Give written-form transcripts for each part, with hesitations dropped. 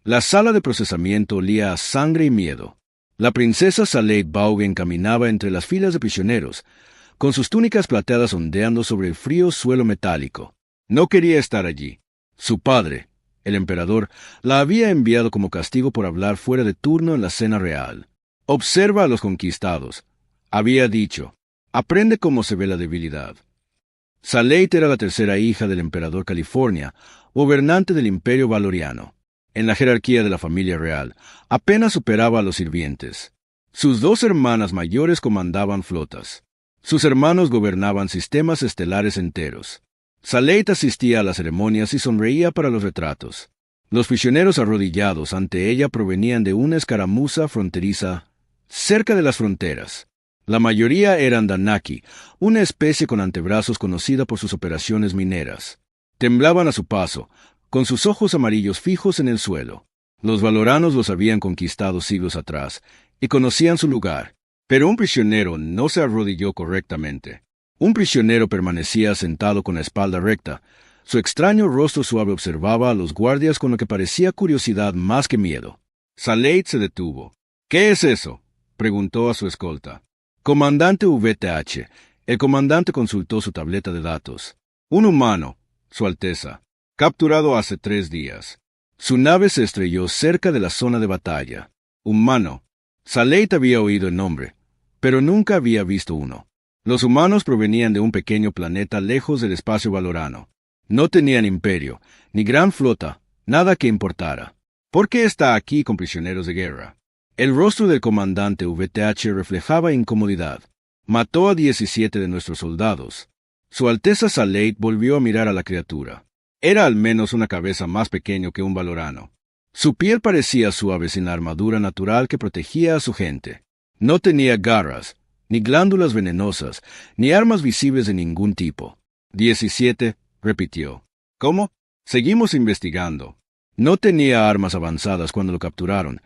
La sala de procesamiento olía a sangre y miedo. La princesa Saleid Baugen caminaba entre las filas de prisioneros, con sus túnicas plateadas ondeando sobre el frío suelo metálico. No quería estar allí. Su padre, el emperador, la había enviado como castigo por hablar fuera de turno en la cena real. Observa a los conquistados, había dicho. Aprende cómo se ve la debilidad. Saleid era la tercera hija del emperador California, gobernante del Imperio Valoriano. En la jerarquía de la familia real, apenas superaba a los sirvientes. Sus dos hermanas mayores comandaban flotas. Sus hermanos gobernaban sistemas estelares enteros. Saleid asistía a las ceremonias y sonreía para los retratos. Los prisioneros arrodillados ante ella provenían de una escaramuza fronteriza cerca de las fronteras. La mayoría eran Danaki, una especie con antebrazos conocida por sus operaciones mineras. Temblaban a su paso, con sus ojos amarillos fijos en el suelo. Los valoranos los habían conquistado siglos atrás, y conocían su lugar. Pero un prisionero no se arrodilló correctamente. Un prisionero permanecía sentado con la espalda recta. Su extraño rostro suave observaba a los guardias con lo que parecía curiosidad más que miedo. Saleid se detuvo. «¿Qué es eso?», preguntó a su escolta. «Comandante VTH». El comandante consultó su tableta de datos. «Un humano, Su Alteza, capturado hace 3 días. Su nave se estrelló cerca de la zona de batalla. Humano». Saleid había oído el nombre, pero nunca había visto uno. Los humanos provenían de un pequeño planeta lejos del espacio valorano. No tenían imperio, ni gran flota, nada que importara. ¿Por qué está aquí con prisioneros de guerra? El rostro del comandante VTH reflejaba incomodidad. Mató a 17 de nuestros soldados. Su Alteza Saleid volvió a mirar a la criatura. Era al menos una cabeza más pequeño que un valorano. Su piel parecía suave sin la armadura natural que protegía a su gente. No tenía garras, ni glándulas venenosas, ni armas visibles de ningún tipo. 17, repitió. ¿Cómo? Seguimos investigando. No tenía armas avanzadas cuando lo capturaron,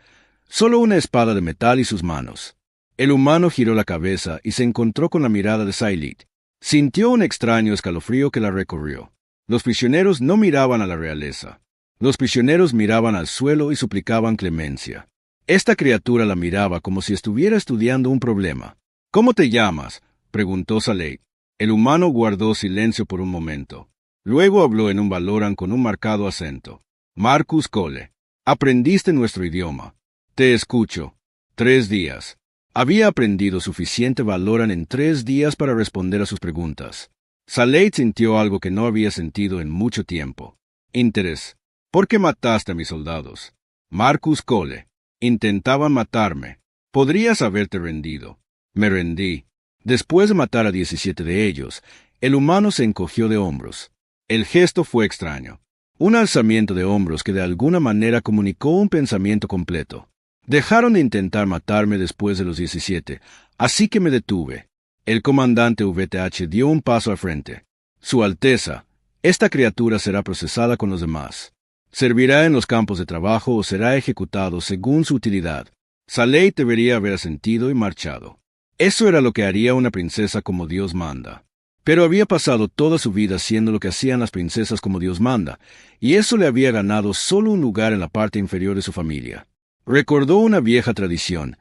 solo una espada de metal y sus manos. El humano giró la cabeza y se encontró con la mirada de Saleid. Sintió un extraño escalofrío que la recorrió. Los prisioneros no miraban a la realeza. Los prisioneros miraban al suelo y suplicaban clemencia. Esta criatura la miraba como si estuviera estudiando un problema. «¿Cómo te llamas?», preguntó Saleid. El humano guardó silencio por un momento. Luego habló en un valoran con un marcado acento. «Marcus Cole, aprendiste nuestro idioma. Te escucho. 3 días». Había aprendido suficiente valoran en 3 días para responder a sus preguntas. Saleid sintió algo que no había sentido en mucho tiempo. Interés. «¿Por qué mataste a mis soldados?». «Marcus Cole, intentaban matarme. Podrías haberte rendido». «Me rendí». Después de matar a 17 de ellos, el humano se encogió de hombros. El gesto fue extraño. Un alzamiento de hombros que de alguna manera comunicó un pensamiento completo. Dejaron de intentar matarme después de los 17, así que me detuve. El comandante VTH dio un paso al frente. «Su Alteza, esta criatura será procesada con los demás. Servirá en los campos de trabajo o será ejecutado según su utilidad». Saleid debería haber asentido y marchado. Eso era lo que haría una princesa como Dios manda. Pero había pasado toda su vida haciendo lo que hacían las princesas como Dios manda, y eso le había ganado solo un lugar en la parte inferior de su familia. Recordó una vieja tradición,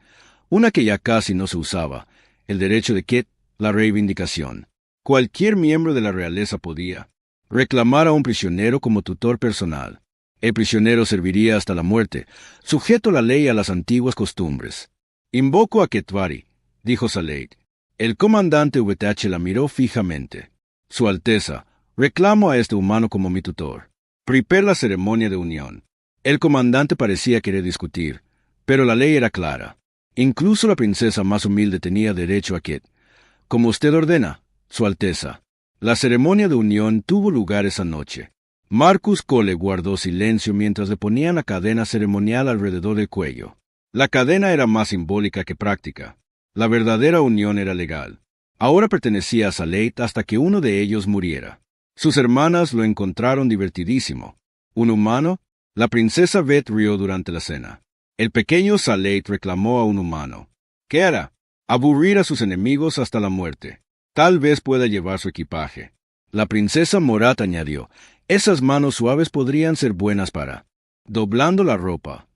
una que ya casi no se usaba, el derecho de quiet, la reivindicación. Cualquier miembro de la realeza podía reclamar a un prisionero como tutor personal. El prisionero serviría hasta la muerte, sujeto a la ley y a las antiguas costumbres. «Invoco a Ketvari», dijo Saleid. El comandante VTH la miró fijamente. «Su Alteza, reclamo a este humano como mi tutor. Prepare la ceremonia de unión». El comandante parecía querer discutir, pero la ley era clara. Incluso la princesa más humilde tenía derecho a quiet. «Como usted ordena, Su Alteza». La ceremonia de unión tuvo lugar esa noche. Marcus Cole guardó silencio mientras le ponían la cadena ceremonial alrededor del cuello. La cadena era más simbólica que práctica. La verdadera unión era legal. Ahora pertenecía a Saleid hasta que uno de ellos muriera. Sus hermanas lo encontraron divertidísimo. ¿Un humano? La princesa Beth rió durante la cena. El pequeño Saleid reclamó a un humano. ¿Qué hará? Aburrir a sus enemigos hasta la muerte. Tal vez pueda llevar su equipaje. La princesa Morat añadió, esas manos suaves podrían ser buenas para doblando la ropa.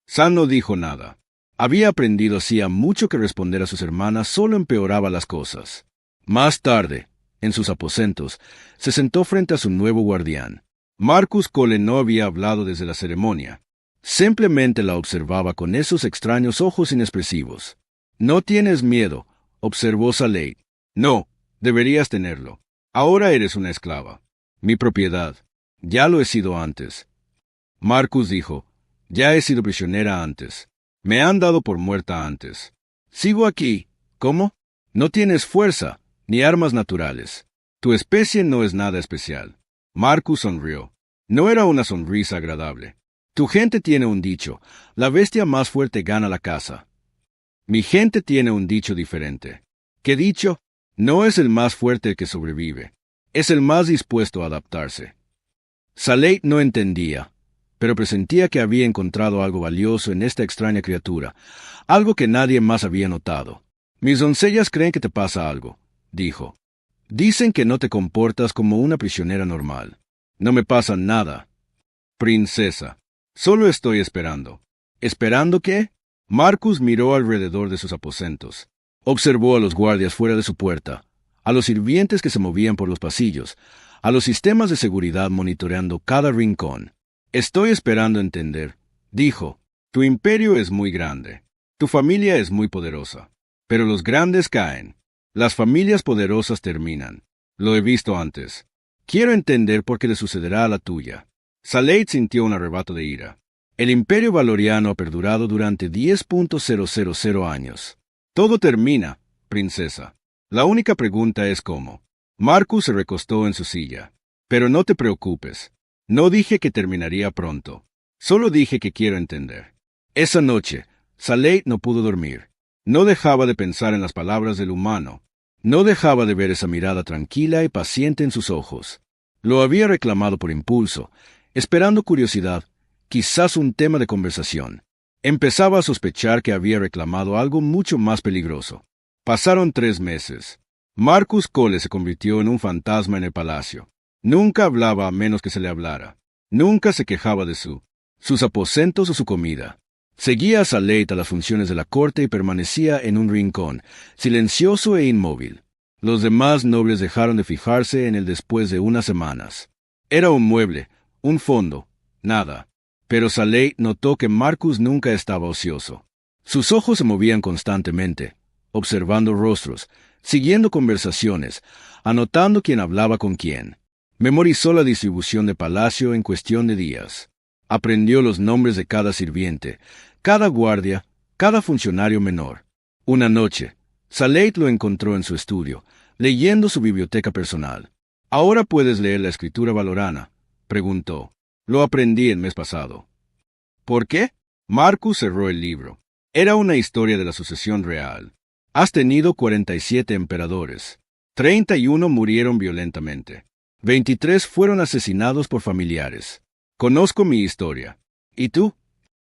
Sam no dijo nada. Había aprendido hacía mucho que responder a sus hermanas solo empeoraba las cosas. Más tarde, en sus aposentos, se sentó frente a su nuevo guardián. Marcus Cole no había hablado desde la ceremonia. Simplemente la observaba con esos extraños ojos inexpresivos. «No tienes miedo», observó Saleid. «No, deberías tenerlo. Ahora eres una esclava. Mi propiedad. Ya lo he sido antes». Marcus dijo, «Ya he sido prisionera antes. Me han dado por muerta antes. Sigo aquí. ¿Cómo? No tienes fuerza, ni armas naturales. Tu especie no es nada especial». Marcus sonrió. No era una sonrisa agradable. «Tu gente tiene un dicho, la bestia más fuerte gana la caza». «Mi gente tiene un dicho diferente». «¿Qué dicho?» «No es el más fuerte el que sobrevive. Es el más dispuesto a adaptarse». Saleid no entendía, pero presentía que había encontrado algo valioso en esta extraña criatura, algo que nadie más había notado. «Mis doncellas creen que te pasa algo», dijo. «Dicen que no te comportas como una prisionera normal». «No me pasa nada, princesa. Solo estoy esperando». «¿Esperando qué?» Marcus miró alrededor de sus aposentos. Observó a los guardias fuera de su puerta, a los sirvientes que se movían por los pasillos, a los sistemas de seguridad monitoreando cada rincón. «Estoy esperando entender», dijo. «Tu imperio es muy grande. Tu familia es muy poderosa. Pero los grandes caen. Las familias poderosas terminan. Lo he visto antes. Quiero entender por qué le sucederá a la tuya». Saleid sintió un arrebato de ira. El imperio valoriano ha perdurado durante 10.000 años. Todo termina, princesa. La única pregunta es cómo. Marcus se recostó en su silla. «Pero no te preocupes. No dije que terminaría pronto. Solo dije que quiero entender». Esa noche, Saleid no pudo dormir. No dejaba de pensar en las palabras del humano. No dejaba de ver esa mirada tranquila y paciente en sus ojos. Lo había reclamado por impulso, esperando curiosidad, quizás un tema de conversación. Empezaba a sospechar que había reclamado algo mucho más peligroso. Pasaron 3 meses. Marcus Cole se convirtió en un fantasma en el palacio. Nunca hablaba a menos que se le hablara. Nunca se quejaba de sus aposentos o su comida. Seguía a Saleid a las funciones de la corte y permanecía en un rincón, silencioso e inmóvil. Los demás nobles dejaron de fijarse en él después de unas semanas. Era un mueble, un fondo, nada. Pero Saleid notó que Marcus nunca estaba ocioso. Sus ojos se movían constantemente, observando rostros, siguiendo conversaciones, anotando quién hablaba con quién. Memorizó la distribución de palacio en cuestión de días. Aprendió los nombres de cada sirviente, cada guardia, cada funcionario menor. Una noche, Saleid lo encontró en su estudio, leyendo su biblioteca personal. «¿Ahora puedes leer la escritura valorana?», preguntó. «Lo aprendí el mes pasado». «¿Por qué?». Marcus cerró el libro. Era una historia de la sucesión real. «Has tenido 47 emperadores. 31 murieron violentamente. 23 fueron asesinados por familiares. Conozco mi historia. ¿Y tú?».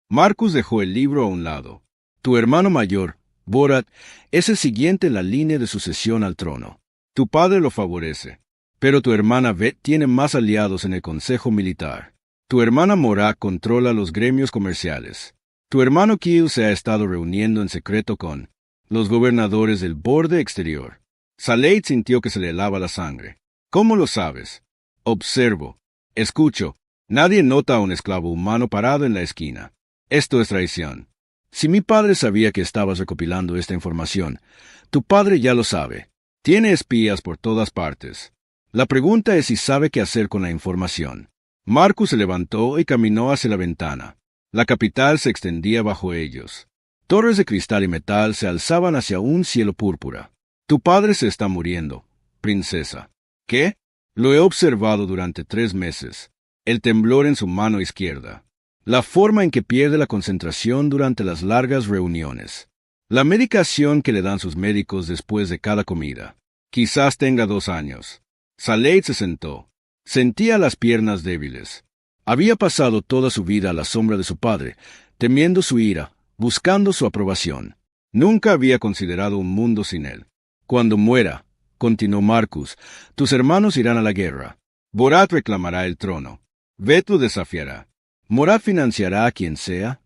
Marcus dejó el libro a un lado. «Tu hermano mayor, Borat, es el siguiente en la línea de sucesión al trono. Tu padre lo favorece. Pero tu hermana Vet tiene más aliados en el Consejo Militar. Tu hermana Morak controla los gremios comerciales. Tu hermano Kiel se ha estado reuniendo en secreto con los gobernadores del borde exterior». Saleid sintió que se le helaba la sangre. «¿Cómo lo sabes?». «Observo. Escucho. Nadie nota a un esclavo humano parado en la esquina. Esto es traición. Si mi padre sabía que estabas recopilando esta información, tu padre ya lo sabe. Tiene espías por todas partes. La pregunta es si sabe qué hacer con la información». Marcus se levantó y caminó hacia la ventana. La capital se extendía bajo ellos. Torres de cristal y metal se alzaban hacia un cielo púrpura. «Tu padre se está muriendo, princesa». «¿Qué?». «Lo he observado durante 3 meses. El temblor en su mano izquierda. La forma en que pierde la concentración durante las largas reuniones. La medicación que le dan sus médicos después de cada comida. Quizás tenga 2 años». Saleid se sentó. Sentía las piernas débiles. Había pasado toda su vida a la sombra de su padre, temiendo su ira, buscando su aprobación. Nunca había considerado un mundo sin él. «Cuando muera», continuó Marcus, «tus hermanos irán a la guerra. Borat reclamará el trono. Vet lo desafiará. Morad financiará a quien sea.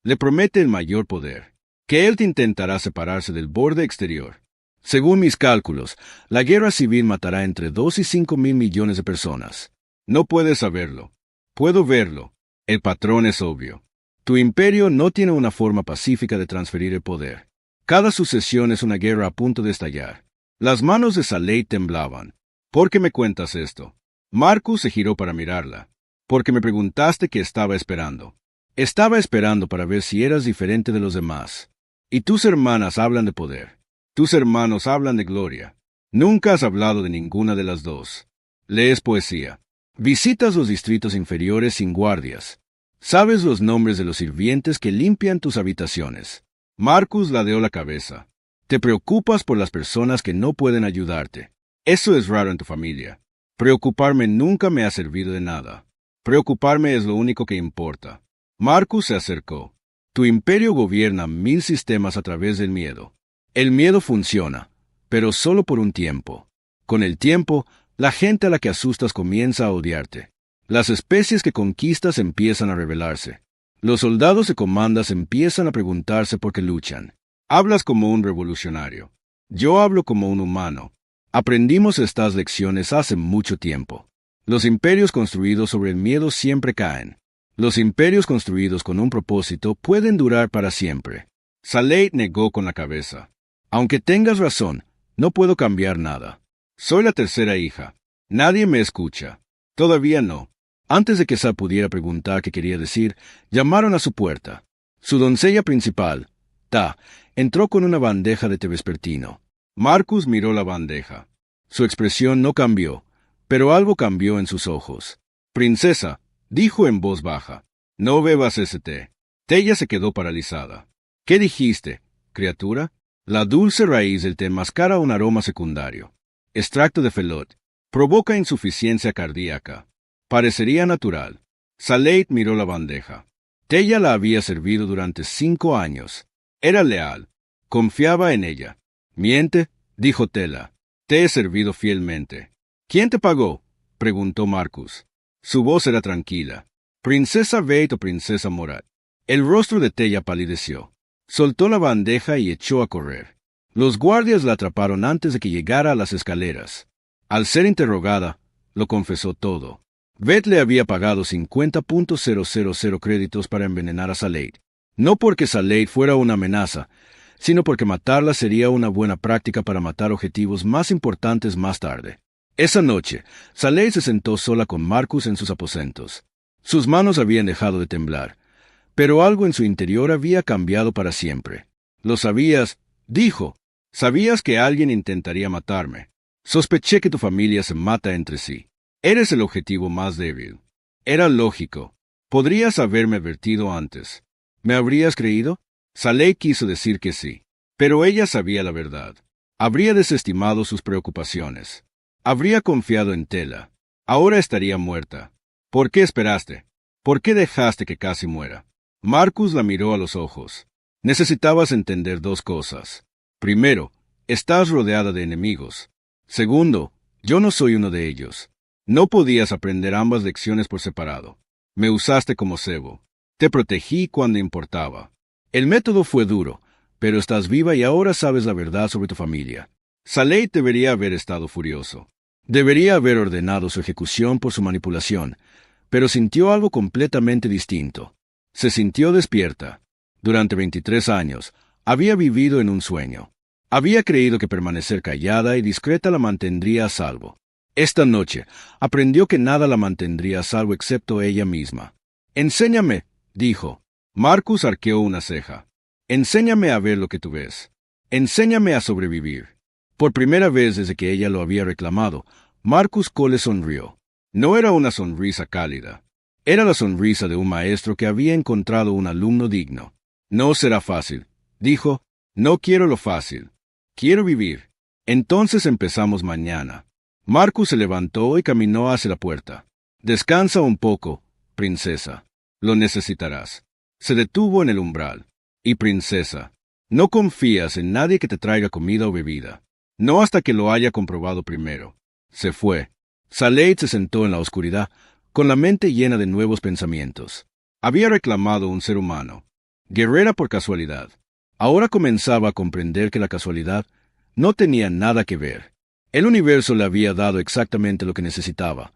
Le promete el mayor poder, que él te intentará separarse del borde exterior. Según mis cálculos, la guerra civil matará entre 2 y 5 mil millones de personas. No puedes saberlo. Puedo verlo. El patrón es obvio. Tu imperio no tiene una forma pacífica de transferir el poder. Cada sucesión es una guerra a punto de estallar. Las manos de Saleid temblaban. ¿Por qué me cuentas esto? Marcus se giró para mirarla. Porque me preguntaste qué estaba esperando. Estaba esperando para ver si eras diferente de los demás. Y tus hermanas hablan de poder. Tus hermanos hablan de gloria. Nunca has hablado de ninguna de las dos. Lees poesía. Visitas los distritos inferiores sin guardias. Sabes los nombres de los sirvientes que limpian tus habitaciones. Marcus ladeó la cabeza. Te preocupas por las personas que no pueden ayudarte. Eso es raro en tu familia. Preocuparme nunca me ha servido de nada. Preocuparme es lo único que importa. Marcus se acercó. Tu imperio gobierna 1000 sistemas a través del miedo. El miedo funciona, pero solo por un tiempo. Con el tiempo, la gente a la que asustas comienza a odiarte. Las especies que conquistas empiezan a rebelarse. Los soldados que comandas empiezan a preguntarse por qué luchan. Hablas como un revolucionario. Yo hablo como un humano. Aprendimos estas lecciones hace mucho tiempo. Los imperios construidos sobre el miedo siempre caen. Los imperios construidos con un propósito pueden durar para siempre. Saleid negó con la cabeza. Aunque tengas razón, no puedo cambiar nada. Soy la tercera hija. Nadie me escucha. Todavía no. Antes de que Sa pudiera preguntar qué quería decir, llamaron a su puerta. Su doncella principal, Ta, entró con una bandeja de té vespertino. Marcus miró la bandeja. Su expresión no cambió, pero algo cambió en sus ojos. Princesa, dijo en voz baja, no bebas ese té. Tella se quedó paralizada. ¿Qué dijiste, criatura? La dulce raíz del té enmascara un aroma secundario. Extracto de felot. Provoca insuficiencia cardíaca. Parecería natural. Saleid miró la bandeja. Tella la había servido durante 5 años. Era leal. Confiaba en ella. Miente, dijo Tella. Te he servido fielmente. ¿Quién te pagó? Preguntó Marcus. Su voz era tranquila. ¿Princesa Veit o Princesa Morad? El rostro de Tella palideció. Soltó la bandeja y echó a correr. Los guardias la atraparon antes de que llegara a las escaleras. Al ser interrogada, lo confesó todo. Veit le había pagado 50.000 créditos para envenenar a Saleid. No porque Saleid fuera una amenaza, sino porque matarla sería una buena práctica para matar objetivos más importantes más tarde. Esa noche, Saleid se sentó sola con Marcus en sus aposentos. Sus manos habían dejado de temblar, pero algo en su interior había cambiado para siempre. «Lo sabías», dijo. «Sabías que alguien intentaría matarme. Sospeché que tu familia se mata entre sí. Eres el objetivo más débil. Era lógico. Podrías haberme advertido antes. ¿Me habrías creído?» Saleid quiso decir que sí, pero ella sabía la verdad. Habría desestimado sus preocupaciones. Habría confiado en Tella. Ahora estaría muerta. ¿Por qué esperaste? ¿Por qué dejaste que casi muera? Marcus la miró a los ojos. Necesitabas entender 2 cosas. Primero, estás rodeada de enemigos. Segundo, yo no soy uno de ellos. No podías aprender ambas lecciones por separado. Me usaste como cebo. Te protegí cuando importaba. El método fue duro, pero estás viva y ahora sabes la verdad sobre tu familia. Saleid debería haber estado furioso. Debería haber ordenado su ejecución por su manipulación, pero sintió algo completamente distinto. Se sintió despierta. Durante 23 años, había vivido en un sueño. Había creído que permanecer callada y discreta la mantendría a salvo. Esta noche, aprendió que nada la mantendría a salvo excepto ella misma. «Enséñame», dijo. Marcus arqueó una ceja. «Enséñame a ver lo que tú ves. Enséñame a sobrevivir». Por primera vez desde que ella lo había reclamado, Marcus Cole sonrió. No era una sonrisa cálida. Era la sonrisa de un maestro que había encontrado un alumno digno. «No será fácil», dijo. «No quiero lo fácil. Quiero vivir. Entonces empezamos mañana». Marcus se levantó y caminó hacia la puerta. «Descansa un poco, princesa. Lo necesitarás». Se detuvo en el umbral. «Y princesa, no confías en nadie que te traiga comida o bebida. No hasta que lo haya comprobado primero». Se fue. Saleid se sentó en la oscuridad, con la mente llena de nuevos pensamientos. Había reclamado un ser humano. Guerrera por casualidad. Ahora comenzaba a comprender que la casualidad no tenía nada que ver. El universo le había dado exactamente lo que necesitaba.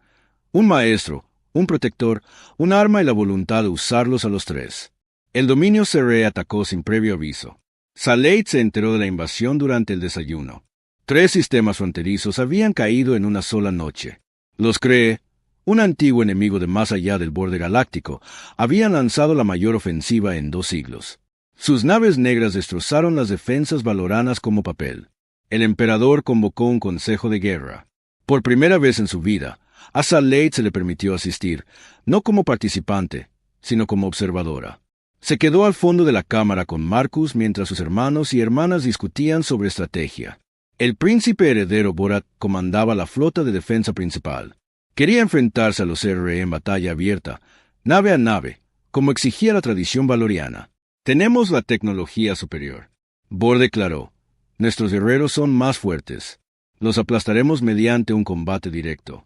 Un maestro, un protector, un arma y la voluntad de usarlos a los tres. El dominio se reatacó sin previo aviso. Salade se enteró de la invasión durante el desayuno. 3 sistemas fronterizos habían caído en una sola noche. Los Kree, un antiguo enemigo de más allá del borde galáctico, habían lanzado la mayor ofensiva en 2 siglos. Sus naves negras destrozaron las defensas valoranas como papel. El emperador convocó un consejo de guerra. Por primera vez en su vida, a Salade se le permitió asistir, no como participante, sino como observadora. Se quedó al fondo de la cámara con Marcus mientras sus hermanos y hermanas discutían sobre estrategia. El príncipe heredero Borat comandaba la flota de defensa principal. Quería enfrentarse a los CRE en batalla abierta, nave a nave, como exigía la tradición valoriana. Tenemos la tecnología superior. Bor declaró, nuestros guerreros son más fuertes. Los aplastaremos mediante un combate directo.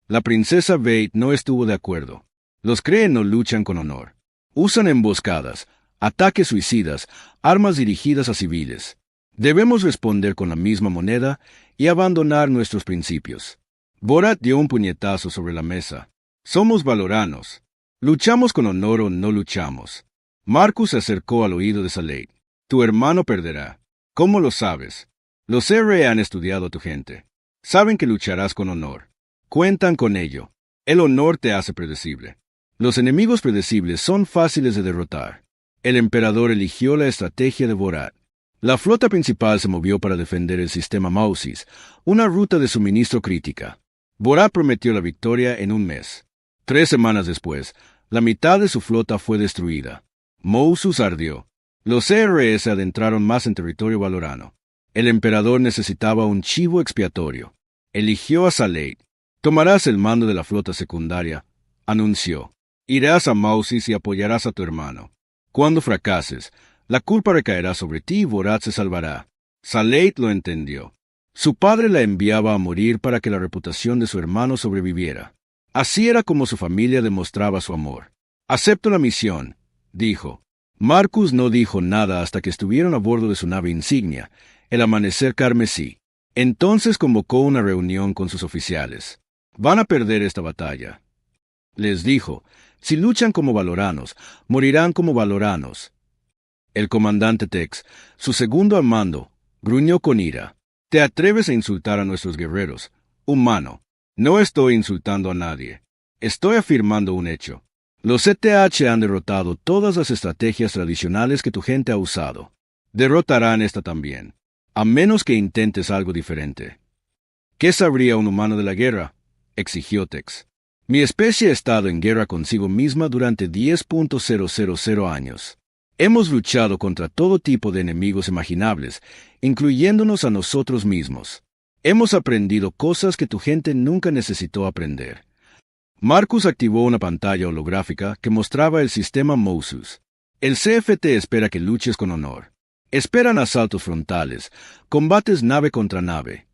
La princesa Veit no estuvo de acuerdo. Los Kree no luchan con honor. Usan emboscadas, ataques suicidas, armas dirigidas a civiles. Debemos responder con la misma moneda y abandonar nuestros principios. Borat dio un puñetazo sobre la mesa. Somos valoranos. ¿Luchamos con honor o no luchamos? Marcus se acercó al oído de Salade. Tu hermano perderá. ¿Cómo lo sabes? Los CRE han estudiado a tu gente. Saben que lucharás con honor. Cuentan con ello. El honor te hace predecible. Los enemigos predecibles son fáciles de derrotar. El emperador eligió la estrategia de Borat. La flota principal se movió para defender el sistema Mausis, una ruta de suministro crítica. Borat prometió la victoria en un mes. 3 semanas después, la mitad de su flota fue destruida. Mausus ardió. Los CRE se adentraron más en territorio valorano. El emperador necesitaba un chivo expiatorio. Eligió a Salade. Tomarás el mando de la flota secundaria, anunció. Irás a Mausis y apoyarás a tu hermano. Cuando fracases, la culpa recaerá sobre ti y Borat se salvará. Salade lo entendió. Su padre la enviaba a morir para que la reputación de su hermano sobreviviera. Así era como su familia demostraba su amor. Acepto la misión, dijo. Marcus no dijo nada hasta que estuvieron a bordo de su nave insignia, el Amanecer Carmesí. Entonces convocó una reunión con sus oficiales. Van a perder esta batalla. Les dijo, si luchan como valoranos, morirán como valoranos. El comandante Tex, su segundo al mando, gruñó con ira. Te atreves a insultar a nuestros guerreros. Humano. No estoy insultando a nadie. Estoy afirmando un hecho. Los CTH han derrotado todas las estrategias tradicionales que tu gente ha usado. Derrotarán esta también. A menos que intentes algo diferente. ¿Qué sabría un humano de la guerra? Exigió Tex. Mi especie ha estado en guerra consigo misma durante 10.000 años. Hemos luchado contra todo tipo de enemigos imaginables, incluyéndonos a nosotros mismos. Hemos aprendido cosas que tu gente nunca necesitó aprender. Marcus activó una pantalla holográfica que mostraba el sistema Mausus. El CFT espera que luches con honor. Esperan asaltos frontales, combates nave contra nave.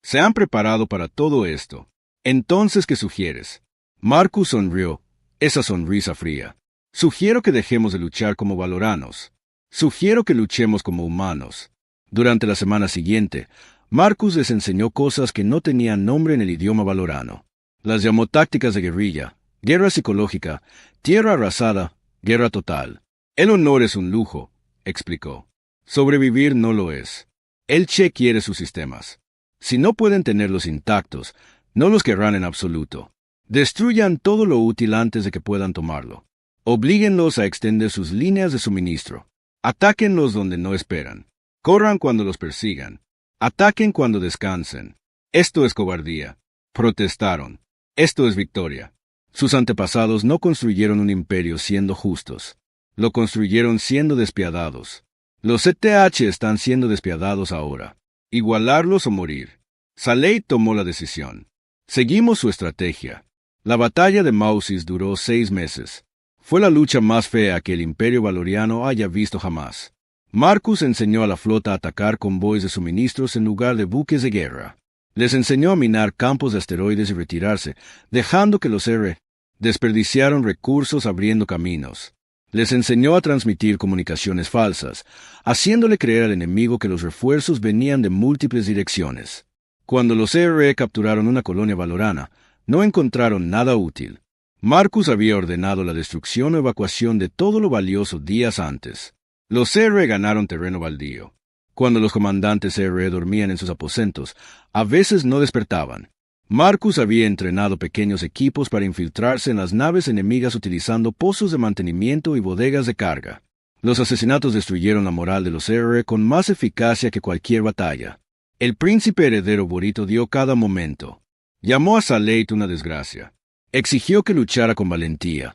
Se han preparado para todo esto. Entonces, ¿qué sugieres? Marcus sonrió, esa sonrisa fría. Sugiero que dejemos de luchar como valoranos. Sugiero que luchemos como humanos. Durante la semana siguiente, Marcus les enseñó cosas que no tenían nombre en el idioma valorano. Las llamó tácticas de guerrilla, guerra psicológica, tierra arrasada, guerra total. El honor es un lujo, explicó. Sobrevivir no lo es. El Che quiere sus sistemas. Si no pueden tenerlos intactos, no los querrán en absoluto. Destruyan todo lo útil antes de que puedan tomarlo. Oblíguenlos a extender sus líneas de suministro. Atáquenlos donde no esperan. Corran cuando los persigan. Ataquen cuando descansen. Esto es cobardía. Protestaron. Esto es victoria. Sus antepasados no construyeron un imperio siendo justos. Lo construyeron siendo despiadados. Los CTH están siendo despiadados ahora. Igualarlos o morir. Salade tomó la decisión. Seguimos su estrategia. La batalla de Mausis duró 6 meses. Fue la lucha más fea que el imperio valoriano haya visto jamás. Marcus enseñó a la flota a atacar convoys de suministros en lugar de buques de guerra. Les enseñó a minar campos de asteroides y retirarse, dejando que los desperdiciaron recursos abriendo caminos. Les enseñó a transmitir comunicaciones falsas, haciéndole creer al enemigo que los refuerzos venían de múltiples direcciones. Cuando los capturaron una colonia valorana, no encontraron nada útil. Marcus había ordenado la destrucción o evacuación de todo lo valioso días antes. Los ganaron terreno baldío. Cuando los comandantes dormían en sus aposentos, a veces no despertaban. Marcus había entrenado pequeños equipos para infiltrarse en las naves enemigas utilizando pozos de mantenimiento y bodegas de carga. Los asesinatos destruyeron la moral de los con más eficacia que cualquier batalla. El príncipe heredero Borito dio cada momento. Llamó a Salate una desgracia. Exigió que luchara con valentía,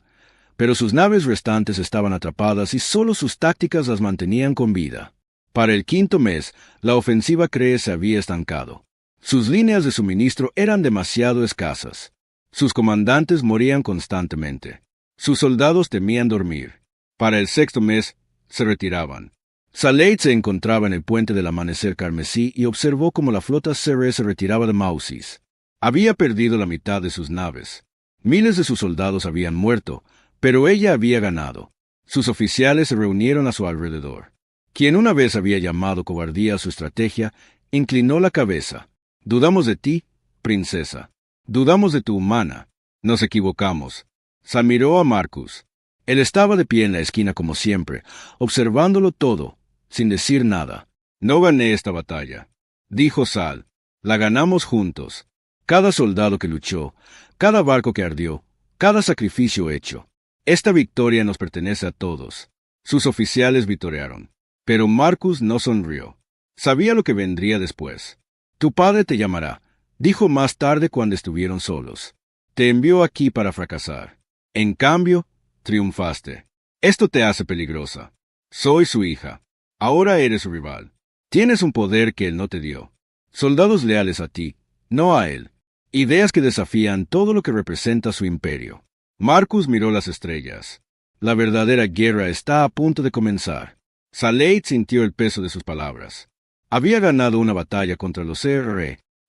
pero sus naves restantes estaban atrapadas y solo sus tácticas las mantenían con vida. Para el 5.º mes, la ofensiva se había estancado. Sus líneas de suministro eran demasiado escasas. Sus comandantes morían constantemente. Sus soldados temían dormir. Para el 6.º mes, se retiraban. Salate se encontraba en el puente del amanecer carmesí y observó cómo la flota se retiraba de Mausis. Había perdido la mitad de sus naves. Miles de sus soldados habían muerto, pero ella había ganado. Sus oficiales se reunieron a su alrededor. Quien una vez había llamado cobardía a su estrategia, inclinó la cabeza. «Dudamos de ti, princesa. Dudamos de tu humana. Nos equivocamos». Se miró a Marcus. Él estaba de pie en la esquina como siempre, observándolo todo, sin decir nada. «No gané esta batalla», dijo Sal. «La ganamos juntos. Cada soldado que luchó, cada barco que ardió, cada sacrificio hecho. Esta victoria nos pertenece a todos». Sus oficiales vitorearon. Pero Marcus no sonrió. Sabía lo que vendría después. «Tu padre te llamará», dijo más tarde cuando estuvieron solos. «Te envió aquí para fracasar. En cambio, triunfaste. Esto te hace peligrosa. Soy su hija. Ahora eres su rival. Tienes un poder que él no te dio. Soldados leales a ti, no a él. Ideas que desafían todo lo que representa su imperio». Marcus miró las estrellas. La verdadera guerra está a punto de comenzar. Salate sintió el peso de sus palabras. Había ganado una batalla contra los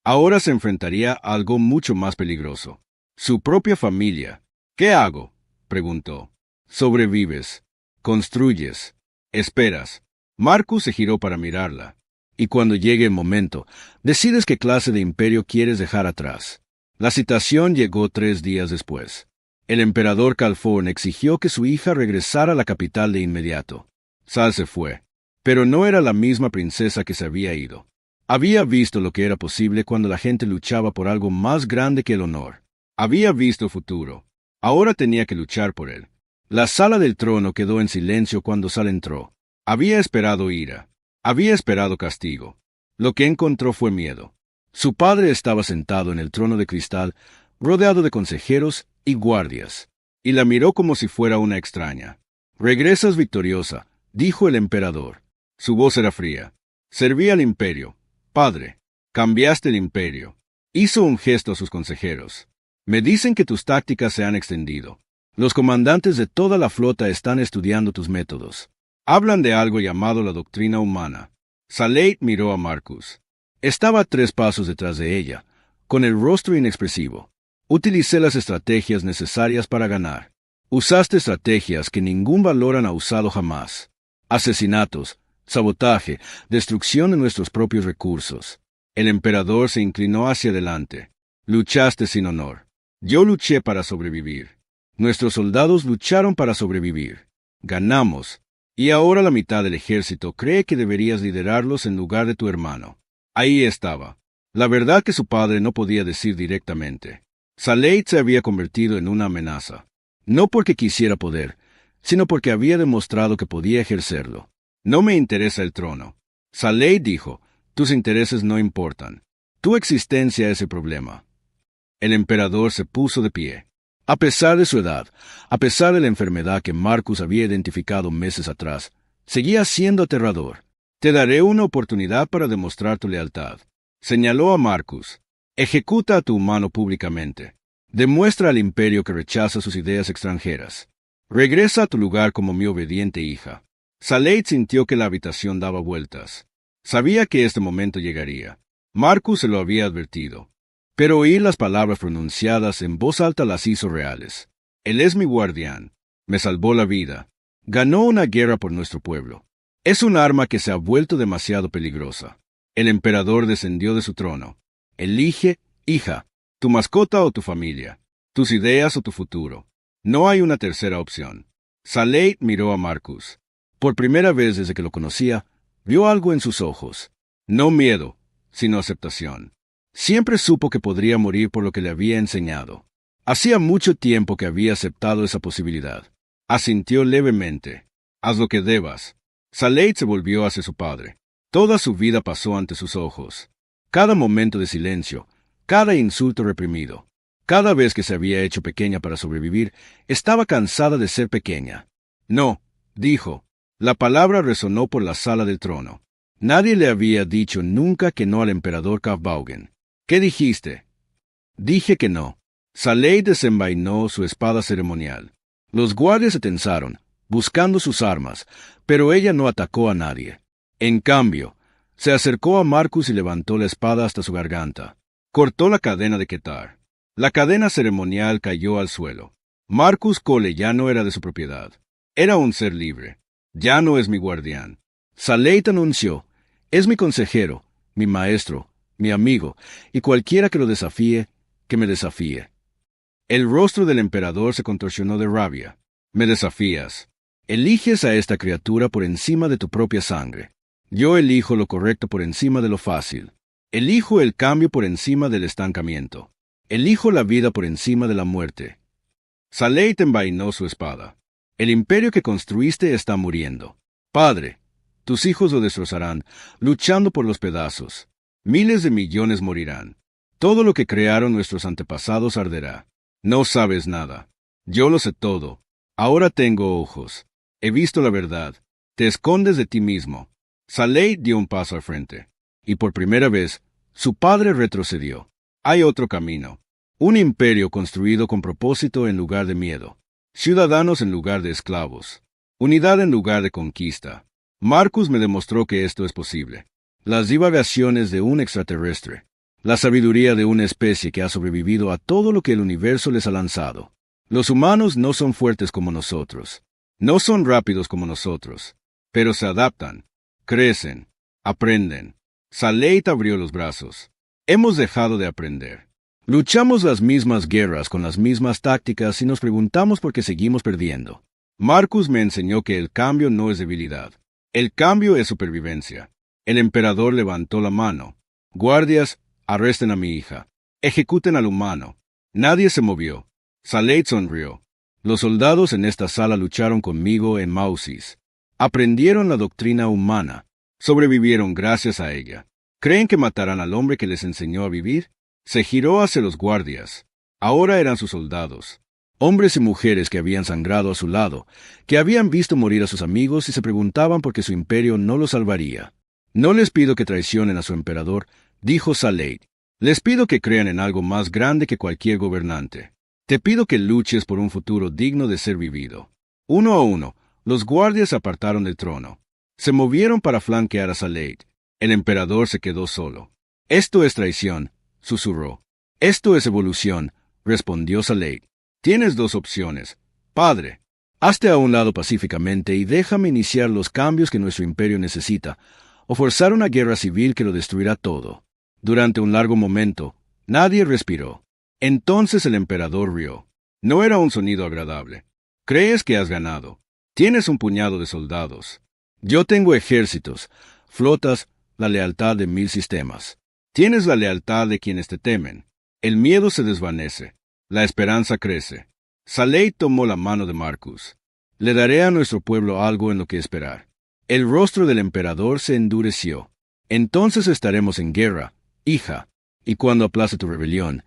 Ahora se enfrentaría a algo mucho más peligroso. Su propia familia. «¿Qué hago?», preguntó. «Sobrevives. Construyes. Esperas». Marcus se giró para mirarla. «Y cuando llegue el momento, decides qué clase de imperio quieres dejar atrás». La citación llegó 3 días después. El emperador Calphorn exigió que su hija regresara a la capital de inmediato. Sal se fue, pero no era la misma princesa que se había ido. Había visto lo que era posible cuando la gente luchaba por algo más grande que el honor. Había visto el futuro. Ahora tenía que luchar por él. La sala del trono quedó en silencio cuando Sal entró. Había esperado ira. Había esperado castigo. Lo que encontró fue miedo. Su padre estaba sentado en el trono de cristal, rodeado de consejeros y guardias, y la miró como si fuera una extraña. «Regresas victoriosa», dijo el emperador. Su voz era fría. «Serví al imperio. Padre, cambiaste el imperio». Hizo un gesto a sus consejeros. «Me dicen que tus tácticas se han extendido. Los comandantes de toda la flota están estudiando tus métodos. Hablan de algo llamado la doctrina humana». Salate miró a Marcus. Estaba a 3 pasos detrás de ella, con el rostro inexpresivo. «Utilicé las estrategias necesarias para ganar. Usaste estrategias que ningún valorán ha usado jamás. Asesinatos, sabotaje, destrucción de nuestros propios recursos». El emperador se inclinó hacia adelante. «Luchaste sin honor. Yo luché para sobrevivir. Nuestros soldados lucharon para sobrevivir. Ganamos. Y ahora la mitad del ejército cree que deberías liderarlos en lugar de tu hermano». Ahí estaba. La verdad que su padre no podía decir directamente. Salate se había convertido en una amenaza. No porque quisiera poder, sino porque había demostrado que podía ejercerlo. «No me interesa el trono». Salate dijo: «Tus intereses no importan. Tu existencia es el problema». El emperador se puso de pie. A pesar de su edad, a pesar de la enfermedad que Marcus había identificado meses atrás, seguía siendo aterrador. «Te daré una oportunidad para demostrar tu lealtad», señaló a Marcus. «Ejecuta a tu humano públicamente. Demuestra al imperio que rechaza sus ideas extranjeras. Regresa a tu lugar como mi obediente hija». Salate sintió que la habitación daba vueltas. Sabía que este momento llegaría. Marcus se lo había advertido. Pero oír las palabras pronunciadas en voz alta las hizo reales. Él es mi guardián. Me salvó la vida. Ganó una guerra por nuestro pueblo. Es un arma que se ha vuelto demasiado peligrosa. El emperador descendió de su trono. Elige, hija, tu mascota o tu familia, tus ideas o tu futuro. No hay una tercera opción. Saleid miró a Marcus. Por primera vez desde que lo conocía, vio algo en sus ojos. No miedo, sino aceptación. Siempre supo que podría morir por lo que le había enseñado. Hacía mucho tiempo que había aceptado esa posibilidad. Asintió levemente. Haz lo que debas. Saleid se volvió hacia su padre. Toda su vida pasó ante sus ojos. Cada momento de silencio, cada insulto reprimido, cada vez que se había hecho pequeña para sobrevivir, estaba cansada de ser pequeña. No, dijo. La palabra resonó por la sala del trono. Nadie le había dicho nunca que no al emperador Kavbaugen. ¿Qué dijiste? Dije que no. Saleid desenvainó su espada ceremonial. Los guardias se tensaron, buscando sus armas, pero ella no atacó a nadie. En cambio, se acercó a Marcus y levantó la espada hasta su garganta. Cortó la cadena de Ketar. La cadena ceremonial cayó al suelo. Marcus Cole ya no era de su propiedad. Era un ser libre. Ya no es mi guardián. Saleid anunció, es mi consejero, mi maestro, mi amigo, y cualquiera que lo desafíe, que me desafíe. El rostro del emperador se contorsionó de rabia. Me desafías. Eliges a esta criatura por encima de tu propia sangre. Yo elijo lo correcto por encima de lo fácil. Elijo el cambio por encima del estancamiento. Elijo la vida por encima de la muerte. Saleid envainó su espada. El imperio que construiste está muriendo. Padre, tus hijos lo destrozarán, luchando por los pedazos. Miles de millones morirán. Todo lo que crearon nuestros antepasados arderá. No sabes nada. Yo lo sé todo. Ahora tengo ojos. He visto la verdad. Te escondes de ti mismo. Saleid dio un paso al frente. Y por primera vez, su padre retrocedió. Hay otro camino. Un imperio construido con propósito en lugar de miedo. Ciudadanos en lugar de esclavos. Unidad en lugar de conquista. Marcus me demostró que esto es posible. Las divagaciones de un extraterrestre. La sabiduría de una especie que ha sobrevivido a todo lo que el universo les ha lanzado. Los humanos no son fuertes como nosotros. No son rápidos como nosotros. Pero se adaptan. Crecen. Aprenden. Saleid abrió los brazos. Hemos dejado de aprender. Luchamos las mismas guerras con las mismas tácticas y nos preguntamos por qué seguimos perdiendo. Marcus me enseñó que el cambio no es debilidad. El cambio es supervivencia. El emperador levantó la mano. Guardias, arresten a mi hija. Ejecuten al humano. Nadie se movió. Saleid sonrió. Los soldados en esta sala lucharon conmigo en Mausis. Aprendieron la doctrina humana. Sobrevivieron gracias a ella. ¿Creen que matarán al hombre que les enseñó a vivir? Se giró hacia los guardias. Ahora eran sus soldados. Hombres y mujeres que habían sangrado a su lado, que habían visto morir a sus amigos y se preguntaban por qué su imperio no los salvaría. No les pido que traicionen a su emperador, dijo Saleid. Les pido que crean en algo más grande que cualquier gobernante. Te pido que luches por un futuro digno de ser vivido. Uno a uno, los guardias se apartaron del trono. Se movieron para flanquear a Saleid. El emperador se quedó solo. Esto es traición, susurró. Esto es evolución, respondió Saleid. Tienes dos opciones. Padre, hazte a un lado pacíficamente y déjame iniciar los cambios que nuestro imperio necesita, o forzar una guerra civil que lo destruirá todo. Durante un largo momento, nadie respiró. Entonces el emperador rió. No era un sonido agradable. Crees que has ganado. Tienes un puñado de soldados. Yo tengo ejércitos, flotas, la lealtad de 1000 sistemas. Tienes la lealtad de quienes te temen. El miedo se desvanece. La esperanza crece. Saleid tomó la mano de Marcus. Le daré a nuestro pueblo algo en lo que esperar. El rostro del emperador se endureció. Entonces estaremos en guerra, hija, y cuando aplace tu rebelión,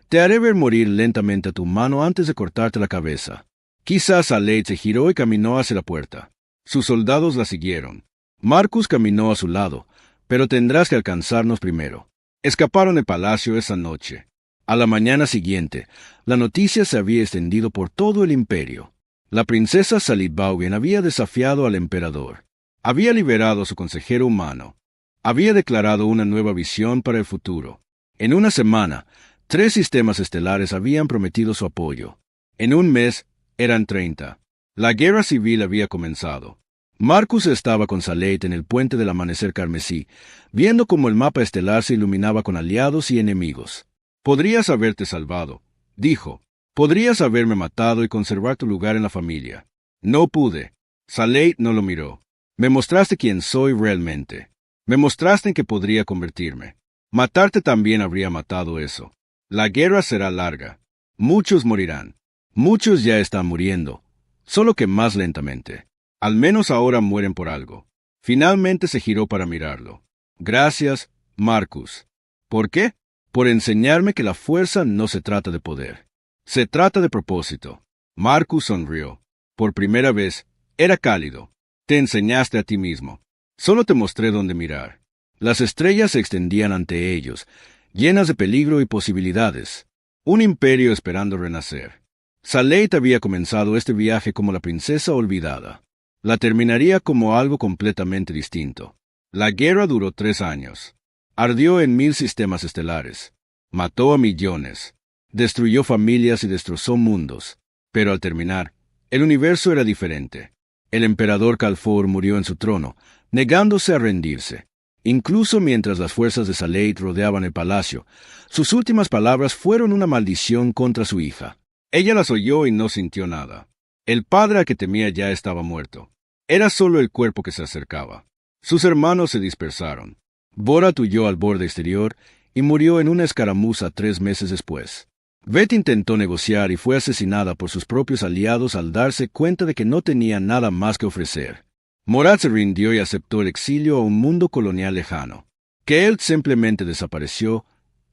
te haré ver morir lentamente a tu mano antes de cortarte la cabeza. Quizás Saleid se giró y caminó hacia la puerta. Sus soldados la siguieron. Marcus caminó a su lado, pero tendrás que alcanzarnos primero. Escaparon del palacio esa noche. A la mañana siguiente, la noticia se había extendido por todo el imperio. La princesa Salidbaugen había desafiado al emperador. Había liberado a su consejero humano. Había declarado una nueva visión para el futuro. En una semana, 3 sistemas estelares habían prometido su apoyo. En un mes, eran 30. La guerra civil había comenzado. Marcus estaba con Salate en el puente del amanecer carmesí, viendo cómo el mapa estelar se iluminaba con aliados y enemigos. «Podrías haberte salvado», dijo. «Podrías haberme matado y conservar tu lugar en la familia». «No pude». Salate no lo miró. «Me mostraste quién soy realmente. Me mostraste en que podría convertirme. Matarte también habría matado eso. La guerra será larga. Muchos morirán. Muchos ya están muriendo, solo que más lentamente. Al menos ahora mueren por algo». Finalmente se giró para mirarlo. «Gracias, Marcus». «¿Por qué?» «Por enseñarme que la fuerza no se trata de poder. Se trata de propósito». Marcus sonrió. Por primera vez, era cálido. «Te enseñaste a ti mismo. Solo te mostré dónde mirar». Las estrellas se extendían ante ellos, llenas de peligro y posibilidades. Un imperio esperando renacer. Salate había comenzado este viaje como la princesa olvidada. La terminaría como algo completamente distinto. La guerra duró 3 años. Ardió en 1000 sistemas estelares. Mató a millones. Destruyó familias y destrozó mundos. Pero al terminar, el universo era diferente. El emperador Calfor murió en su trono, negándose a rendirse. Incluso mientras las fuerzas de Salate rodeaban el palacio, sus últimas palabras fueron una maldición contra su hija. Ella las oyó y no sintió nada. El padre a que temía ya estaba muerto. Era solo el cuerpo que se acercaba. Sus hermanos se dispersaron. Borat huyó al borde exterior y murió en una escaramuza 3 meses después. Vet intentó negociar y fue asesinada por sus propios aliados al darse cuenta de que no tenía nada más que ofrecer. Morat se rindió y aceptó el exilio a un mundo colonial lejano. Kelt simplemente desapareció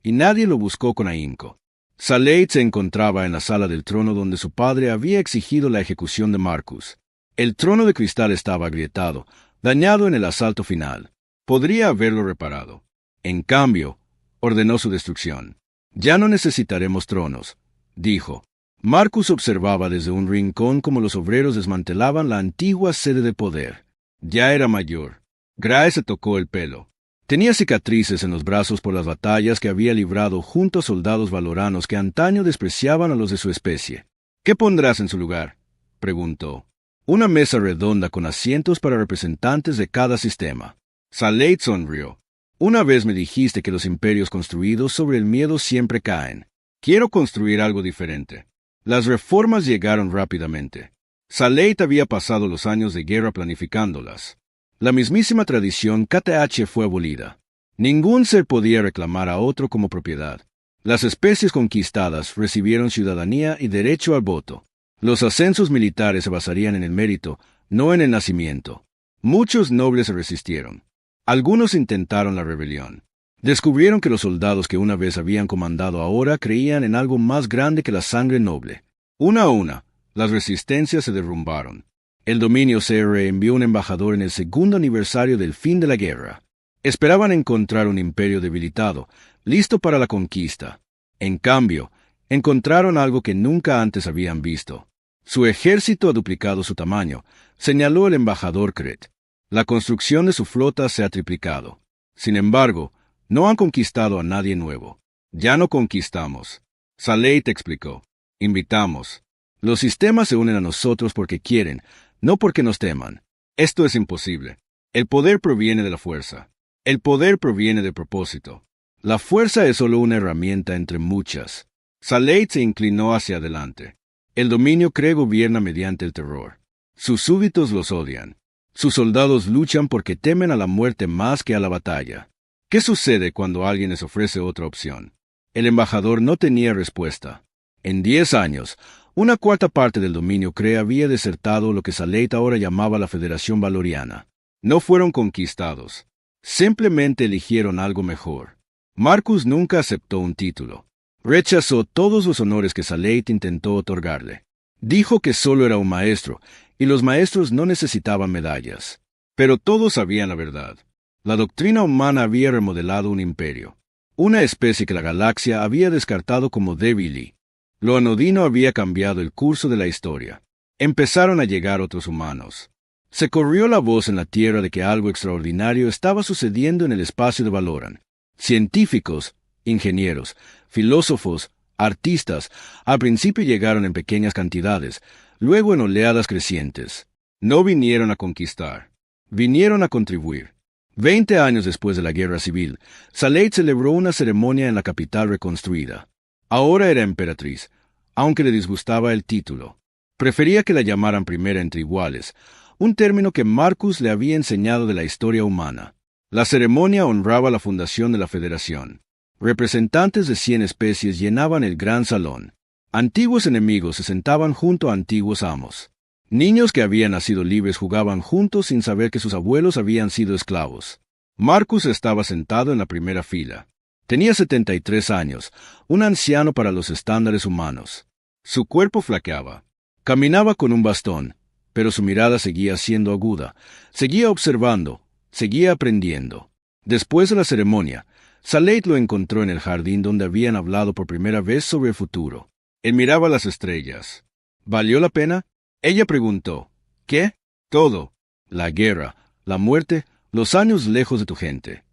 y nadie lo buscó con ahínco. Salate se encontraba en la sala del trono donde su padre había exigido la ejecución de Marcus. El trono de cristal estaba agrietado, dañado en el asalto final. Podría haberlo reparado. En cambio, ordenó su destrucción. «Ya no necesitaremos tronos», dijo. Marcus observaba desde un rincón cómo los obreros desmantelaban la antigua sede de poder. Ya era mayor. Grae se tocó el pelo. Tenía cicatrices en los brazos por las batallas que había librado junto a soldados valoranos que antaño despreciaban a los de su especie. «¿Qué pondrás en su lugar?», preguntó. «Una mesa redonda con asientos para representantes de cada sistema». Salate sonrió. «Una vez me dijiste que los imperios construidos sobre el miedo siempre caen. Quiero construir algo diferente». Las reformas llegaron rápidamente. Salate había pasado los años de guerra planificándolas. La mismísima tradición KTH fue abolida. Ningún ser podía reclamar a otro como propiedad. Las especies conquistadas recibieron ciudadanía y derecho al voto. Los ascensos militares se basarían en el mérito, no en el nacimiento. Muchos nobles se resistieron. Algunos intentaron la rebelión. Descubrieron que los soldados que una vez habían comandado ahora creían en algo más grande que la sangre noble. Una a una, las resistencias se derrumbaron. El dominio CR envió un embajador en el 2º aniversario del fin de la guerra. Esperaban encontrar un imperio debilitado, listo para la conquista. En cambio, encontraron algo que nunca antes habían visto. Su ejército ha duplicado su tamaño, señaló el embajador Kret. La construcción de su flota se ha triplicado. Sin embargo, no han conquistado a nadie nuevo. Ya no conquistamos. Salate explicó. Invitamos. Los sistemas se unen a nosotros porque quieren, no porque nos teman. Esto es imposible. El poder proviene de la fuerza. El poder proviene del propósito. La fuerza es solo una herramienta entre muchas. Salate se inclinó hacia adelante. El dominio Kree gobierna mediante el terror. Sus súbditos los odian. Sus soldados luchan porque temen a la muerte más que a la batalla. ¿Qué sucede cuando alguien les ofrece otra opción? El embajador no tenía respuesta. En 10 años, una cuarta parte del dominio Kree había desertado lo que Salate ahora llamaba la Federación Valoriana. No fueron conquistados. Simplemente eligieron algo mejor. Marcus nunca aceptó un título. Rechazó todos los honores que Salate intentó otorgarle. Dijo que solo era un maestro, y los maestros no necesitaban medallas. Pero todos sabían la verdad. La doctrina humana había remodelado un imperio. Una especie que la galaxia había descartado como débil. Lo anodino había cambiado el curso de la historia. Empezaron a llegar otros humanos. Se corrió la voz en la Tierra de que algo extraordinario estaba sucediendo en el espacio de Valoran. Científicos, ingenieros, filósofos, artistas, al principio llegaron en pequeñas cantidades, luego en oleadas crecientes. No vinieron a conquistar, vinieron a contribuir. 20 años después de la Guerra Civil, Salehi celebró una ceremonia en la capital reconstruida. Ahora era emperatriz, aunque le disgustaba el título. Prefería que la llamaran primera entre iguales, un término que Marcus le había enseñado de la historia humana. La ceremonia honraba la fundación de la Federación. Representantes de 100 especies llenaban el gran salón. Antiguos enemigos se sentaban junto a antiguos amos. Niños que habían nacido libres jugaban juntos sin saber que sus abuelos habían sido esclavos. Marcus estaba sentado en la primera fila. Tenía 73 años, un anciano para los estándares humanos. Su cuerpo flaqueaba. Caminaba con un bastón, pero su mirada seguía siendo aguda. Seguía observando, seguía aprendiendo. Después de la ceremonia, Salehi lo encontró en el jardín donde habían hablado por primera vez sobre el futuro. Él miraba las estrellas. ¿Valió la pena? Ella preguntó. ¿Qué? Todo. La guerra, la muerte, los años lejos de tu gente.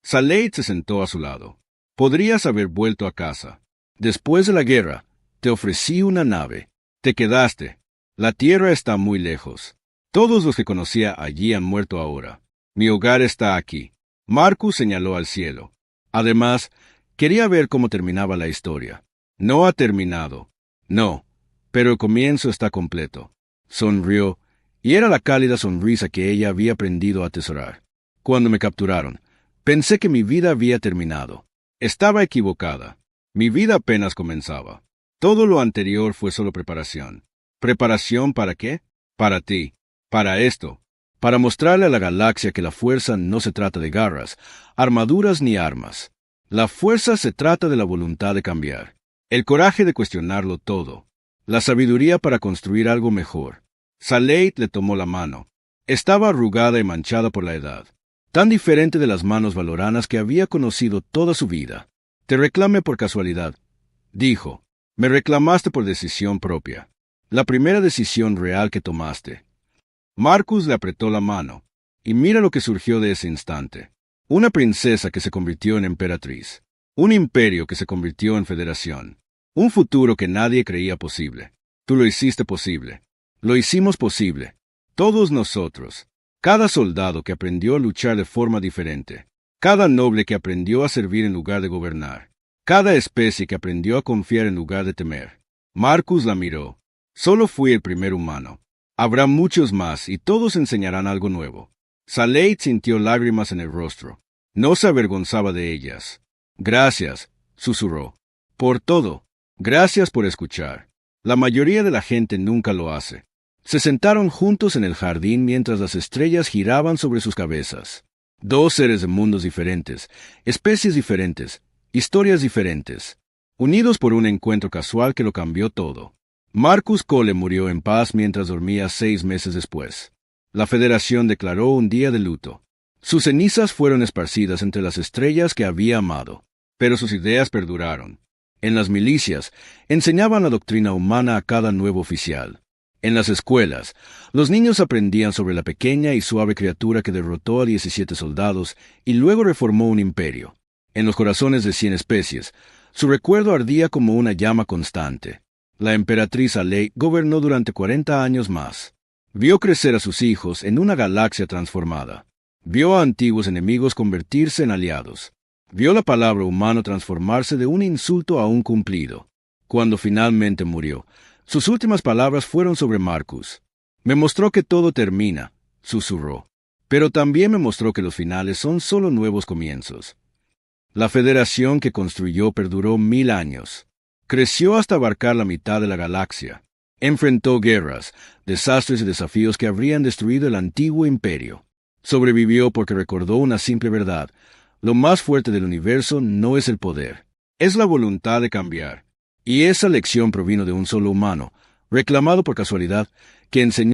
Salehi se sentó a su lado. Podrías haber vuelto a casa. Después de la guerra, te ofrecí una nave. Te quedaste. La tierra está muy lejos. Todos los que conocía allí han muerto ahora. Mi hogar está aquí. Marcus señaló al cielo. Además, quería ver cómo terminaba la historia. No ha terminado. No, pero el comienzo está completo. Sonrió, y era la cálida sonrisa que ella había aprendido a atesorar. Cuando me capturaron, pensé que mi vida había terminado. Estaba equivocada. Mi vida apenas comenzaba. Todo lo anterior fue solo preparación. ¿Preparación para qué? Para ti. Para esto. Para mostrarle a la galaxia que la fuerza no se trata de garras, armaduras ni armas. La fuerza se trata de la voluntad de cambiar. El coraje de cuestionarlo todo. La sabiduría para construir algo mejor. Salehi le tomó la mano. Estaba arrugada y manchada por la edad. Tan diferente de las manos valoranas que había conocido toda su vida. Te reclamé por casualidad, dijo. Me reclamaste por decisión propia. La primera decisión real que tomaste. Marcus le apretó la mano. Y mira lo que surgió de ese instante. Una princesa que se convirtió en emperatriz. Un imperio que se convirtió en federación. Un futuro que nadie creía posible. Tú lo hiciste posible. Lo hicimos posible. Todos nosotros. Cada soldado que aprendió a luchar de forma diferente. Cada noble que aprendió a servir en lugar de gobernar. Cada especie que aprendió a confiar en lugar de temer. Marcus la miró. Solo fui el primer humano. Habrá muchos más y todos enseñarán algo nuevo. Salehi sintió lágrimas en el rostro. No se avergonzaba de ellas. Gracias, susurró. Por todo. Gracias por escuchar. La mayoría de la gente nunca lo hace. Se sentaron juntos en el jardín mientras las estrellas giraban sobre sus cabezas. Dos seres de mundos diferentes, especies diferentes, historias diferentes, unidos por un encuentro casual que lo cambió todo. Marcus Cole murió en paz mientras dormía 6 meses después. La Federación declaró un día de luto. Sus cenizas fueron esparcidas entre las estrellas que había amado, pero sus ideas perduraron. En las milicias, enseñaban la doctrina humana a cada nuevo oficial. En las escuelas, los niños aprendían sobre la pequeña y suave criatura que derrotó a 17 soldados y luego reformó un imperio. En los corazones de 100 especies, su recuerdo ardía como una llama constante. La emperatriz Salehi gobernó durante 40 años más. Vio crecer a sus hijos en una galaxia transformada. Vio a antiguos enemigos convertirse en aliados. Vio la palabra humano transformarse de un insulto a un cumplido. Cuando finalmente murió, sus últimas palabras fueron sobre Marcus. Me mostró que todo termina, susurró. Pero también me mostró que los finales son solo nuevos comienzos. La federación que construyó perduró 1000 años. Creció hasta abarcar la mitad de la galaxia. Enfrentó guerras, desastres y desafíos que habrían destruido el antiguo imperio. Sobrevivió porque recordó una simple verdad. Lo más fuerte del universo no es el poder, es la voluntad de cambiar. Y esa lección provino de un solo humano, reclamado por casualidad, que enseñó